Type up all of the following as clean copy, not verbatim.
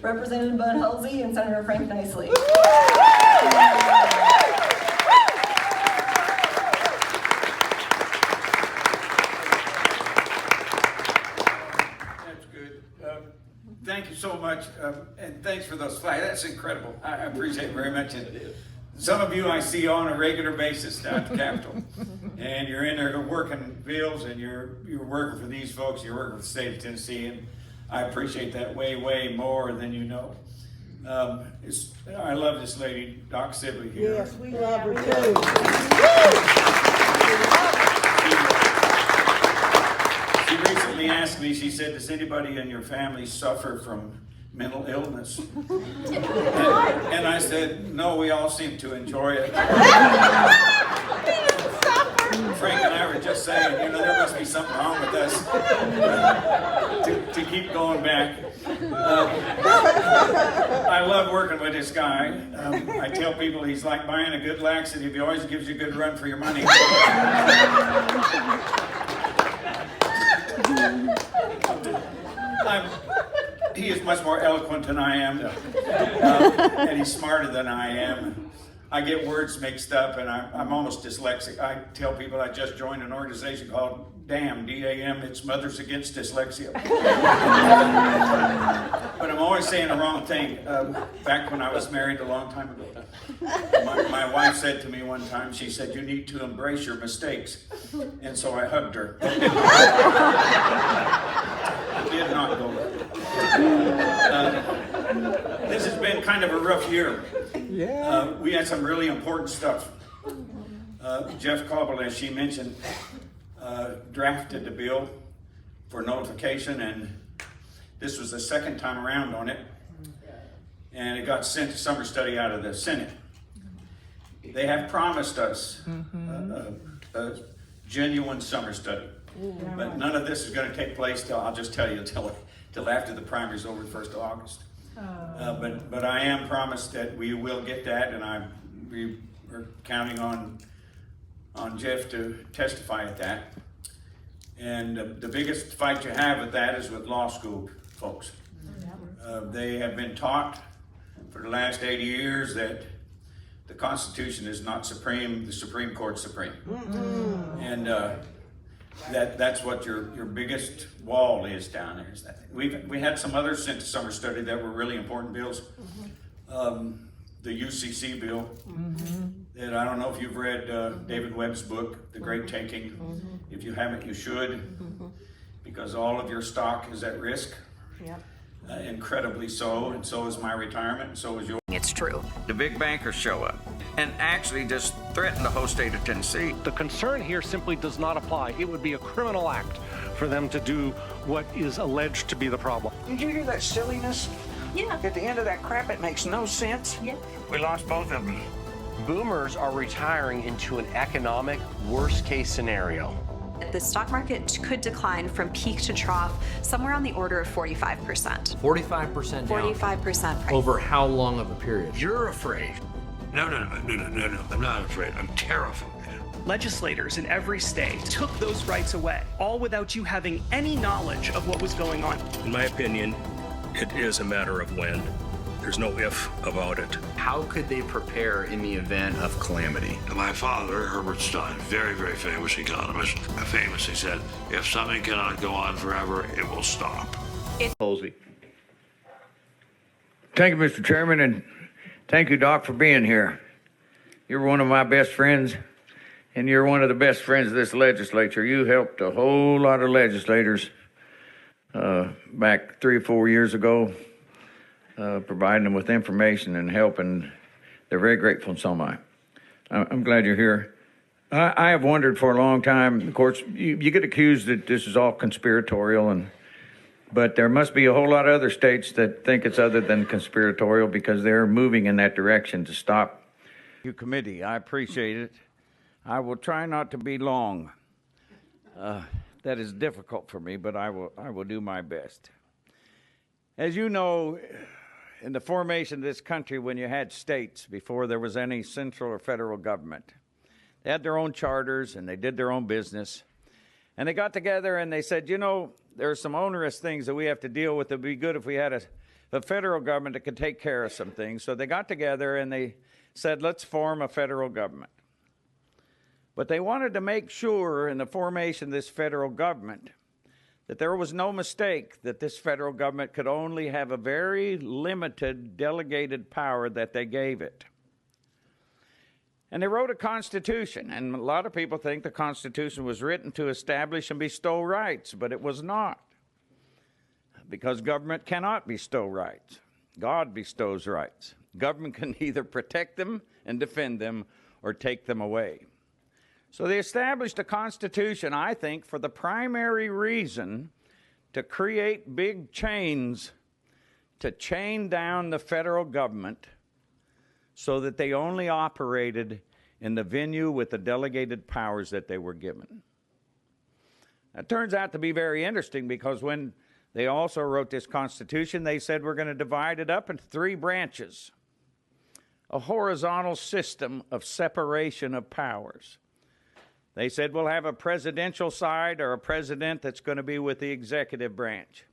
Representative Bud Hulsey and Senator Frank Nicely. Thank you so much, and thanks for those flags. That's incredible. I appreciate it very much. And some of you I see on a regular basis down at the Capitol, and you're in there working bills, and you're working for these folks. You're working for the state of Tennessee, and I appreciate that way more than you know. I love this lady, Doc Sibley here. Yes, we love her too. She recently asked me, she said, does anybody in your family suffer from mental illness? And I said, no, we all seem to enjoy it. Frank and I were just saying, there must be something wrong with us to keep going back. I love working with this guy. I tell people he's like buying a good laxative. He always gives you a good run for your money. He is much more eloquent than I am, and he's smarter than I am. I get words mixed up, and I'm almost dyslexic. I tell people I just joined an organization called DAM, D-A-M, it's Mothers Against Dyslexia. But I'm always saying the wrong thing. Back when I was married a long time ago, my wife said to me one time, she said, you need to embrace your mistakes. And so I hugged her. It did not go well. This has been kind of a rough year. Yeah. We had some really important stuff. Jeff Cobble, as she mentioned, drafted the bill for notification, and this was the second time around on it. And it got sent to summer study out of the Senate. They have promised us a genuine summer study. But none of this is going to take place till, I'll just tell you, till after the primary's over, the 1st of August. But I am promised that we will get that, and we are counting on Jeff to testify at that. And the biggest fight you have with that is with law school folks. They have been taught for the last 80 years that the Constitution is not supreme, the Supreme Court's supreme. And that's what your biggest wall is down there. Is that we had some others sent to summer study that were really important bills. The UCC bill, that I don't know if you've read David Webb's book, The Great Taking. If you haven't, you should, because all of your stock is at risk. Incredibly so, and so is my retirement, and so is yours. It's true. The big bankers show up and actually just threaten the whole state of Tennessee. The concern here simply does not apply. It would be a criminal act for them to do what is alleged to be the problem. Did you hear that silliness? Yeah. At the end of that crap, it makes no sense. Yeah. We lost both of them. Boomers are retiring into an economic worst-case scenario. The stock market could decline from peak to trough somewhere on the order of 45%. 45% down. 45% price. Over how long of a period? You're afraid. No. I'm not afraid. I'm terrified. Legislators in every state took those rights away, all without you having any knowledge of what was going on. In my opinion, it is a matter of when. There's no if about it. How could they prepare in the event of calamity? My father, Herbert Stein, very, very famous economist, famously said, if something cannot go on forever, it will stop. Hulsey. Thank you, Mr. Chairman, and thank you, Doc, for being here. You're one of my best friends, and you're one of the best friends of this legislature. You helped a whole lot of legislators back 3 or 4 years ago, providing them with information and help, and they're very grateful, and so am I. I'm glad you're here. I have wondered for a long time, of course, you get accused that this is all conspiratorial, but there must be a whole lot of other states that think it's other than conspiratorial because they're moving in that direction to stop. Your committee, I appreciate it. I will try not to be long. That is difficult for me, but I will do my best. As you know, in the formation of this country, when you had states before there was any central or federal government, they had their own charters and they did their own business. And they got together and they said, there are some onerous things that we have to deal with. It would be good if we had a the federal government that could take care of some things. So they got together and they said, let's form a federal government. But they wanted to make sure in the formation of this federal government that there was no mistake that this federal government could only have a very limited delegated power that they gave it. And they wrote a constitution, and a lot of people think the Constitution was written to establish and bestow rights, but it was not. Because government cannot bestow rights. God bestows rights. Government can either protect them and defend them or take them away. So they established a constitution, I think, for the primary reason to create big chains to chain down the federal government so that they only operated in the venue with the delegated powers that they were given. It turns out to be very interesting because when they also wrote this constitution, they said we're going to divide it up into 3 branches, a horizontal system of separation of powers. They said we'll have a presidential side or a president that's going to be with the executive branch.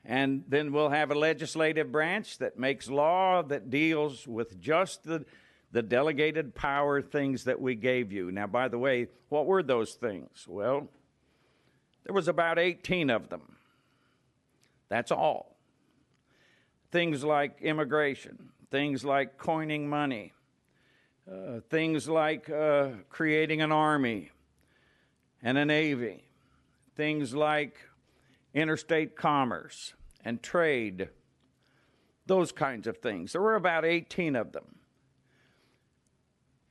And then we'll have a legislative branch that makes law that deals with just the delegated power things that we gave you. Now, by the way, what were those things? Well, there was about 18 of them. That's all. Things like immigration, things like coining money, things like creating an army and a navy, things like interstate commerce and trade, those kinds of things. There were about 18 of them.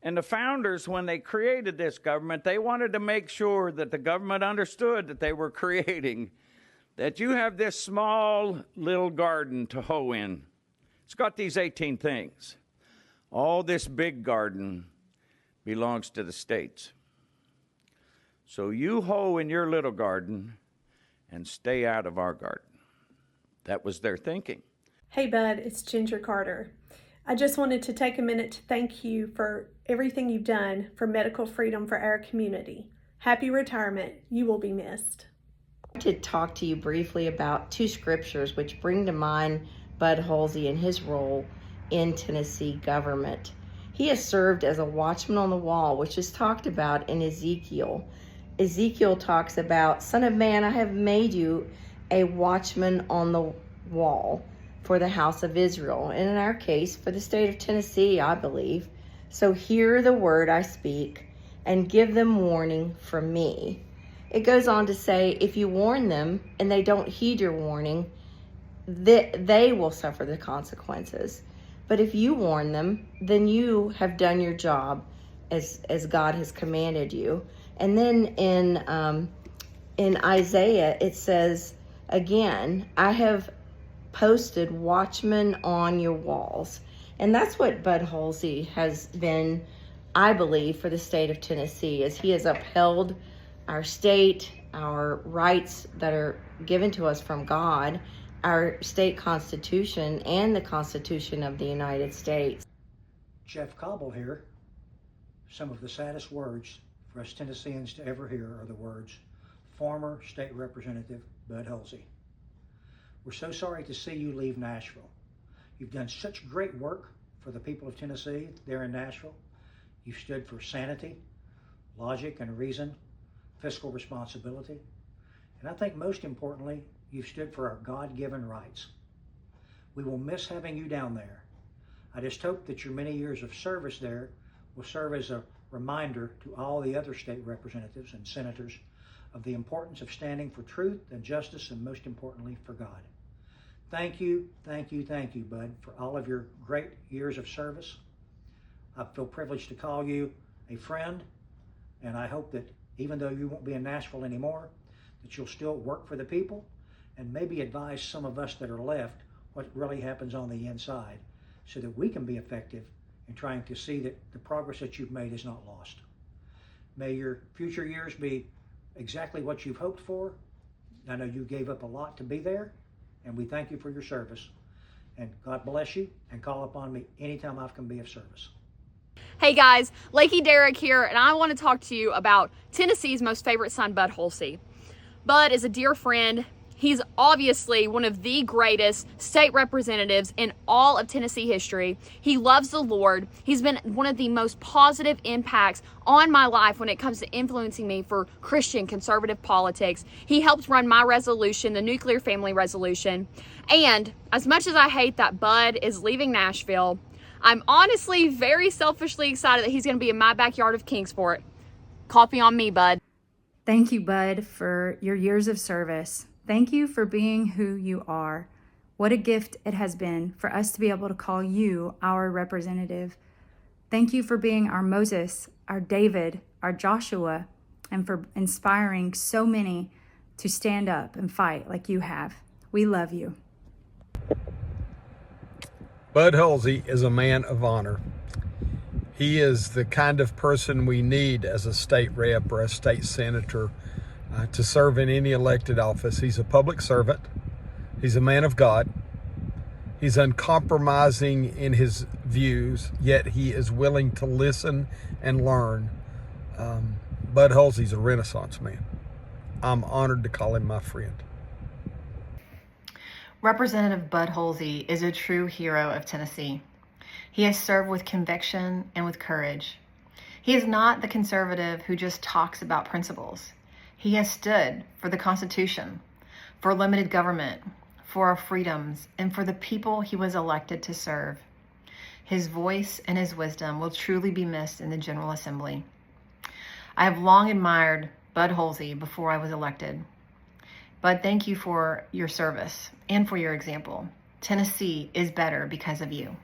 And the founders, when they created this government, they wanted to make sure that the government understood that they were creating, that you have this small little garden to hoe in. It's got these 18 things. All this big garden belongs to the states. So you hoe in your little garden and stay out of our garden. That was their thinking. Hey Bud, it's Ginger Carter. I just wanted to take a minute to thank you for everything you've done for medical freedom for our community. Happy retirement. You will be missed. I wanted to talk to you briefly about 2 scriptures which bring to mind Bud Hulsey and his role in Tennessee government. He has served as a watchman on the wall, which is talked about in Ezekiel. Ezekiel talks about, Son of man, I have made you a watchman on the wall for the house of Israel, and in our case, for the state of Tennessee, I believe. So hear the word I speak, and give them warning from me. It goes on to say, if you warn them, and they don't heed your warning, they will suffer the consequences. But if you warn them, then you have done your job as God has commanded you. And then in Isaiah, it says, again, I have posted watchmen on your walls. And that's what Bud Hulsey has been, I believe, for the state of Tennessee, as he has upheld our state, our rights that are given to us from God, our state constitution, and the Constitution of the United States. Jeff Cobble here. Some of the saddest words for us Tennesseans to ever hear are the words, former state representative Bud Hulsey. We're so sorry to see you leave Nashville. You've done such great work for the people of Tennessee there in Nashville. You've stood for sanity, logic and reason, fiscal responsibility, and I think most importantly, you've stood for our God-given rights. We will miss having you down there. I just hope that your many years of service there will serve as a reminder to all the other state representatives and senators of the importance of standing for truth and justice, and most importantly, for God. Thank you, thank you, thank you, Bud, for all of your great years of service. I feel privileged to call you a friend, and I hope that even though you won't be in Nashville anymore, that you'll still work for the people and maybe advise some of us that are left what really happens on the inside, so that we can be effective in trying to see that the progress that you've made is not lost. May your future years be exactly what you've hoped for. I know you gave up a lot to be there, and we thank you for your service. And God bless you, and call upon me anytime I can be of service. Hey guys, Lakey Derrick here, and I want to talk to you about Tennessee's most favorite son, Bud Hulsey. Bud is a dear friend, He's obviously one of the greatest state representatives in all of Tennessee history. He loves the Lord. He's been one of the most positive impacts on my life when it comes to influencing me for Christian conservative politics. He helped run my resolution, the nuclear family resolution. And as much as I hate that Bud is leaving Nashville, I'm honestly very selfishly excited that he's going to be in my backyard of Kingsport. Coffee on me, Bud. Thank you, Bud, for your years of service. Thank you for being who you are. What a gift it has been for us to be able to call you our representative. Thank you for being our Moses, our David, our Joshua, and for inspiring so many to stand up and fight like you have. We love you. Bud Hulsey is a man of honor. He is the kind of person we need as a state rep or a state senator to serve in any elected office. He's a public servant. He's a man of God. He's uncompromising in his views, yet he is willing to listen and learn. Bud Hulsey's a Renaissance man. I'm honored to call him my friend. Representative Bud Hulsey is a true hero of Tennessee. He has served with conviction and with courage. He is not the conservative who just talks about principles. He has stood for the Constitution, for limited government, for our freedoms, and for the people he was elected to serve. His voice and his wisdom will truly be missed in the General Assembly. I have long admired Bud Hulsey before I was elected. Bud, thank you for your service and for your example. Tennessee is better because of you.